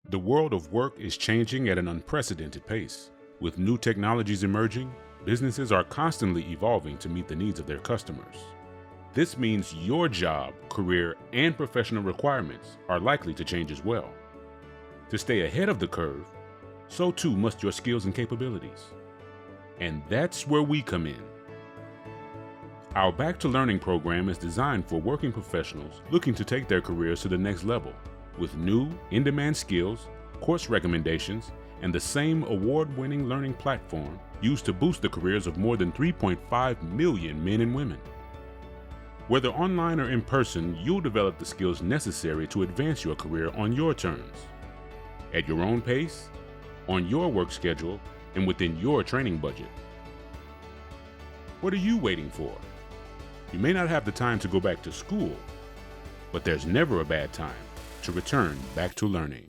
The world of work is changing at an unprecedented pace. With new technologies emerging, businesses are constantly evolving to meet the needs of their customers. This means your job, career, and professional requirements are likely to change as well. To stay ahead of the curve, so too must your skills and capabilities. And that's where we come in. Our Back to Learning program is designed for working professionals looking to take their careers to the next level, with new, in-demand skills, course recommendations, and the same award-winning learning platform used to boost the careers of more than 3.5 million men and women. Whether online or in person, you'll develop the skills necessary to advance your career on your terms, at your own pace, on your work schedule, and within your training budget. What are you waiting for? You may not have the time to go back to school, but there's never a bad time to return back to learning.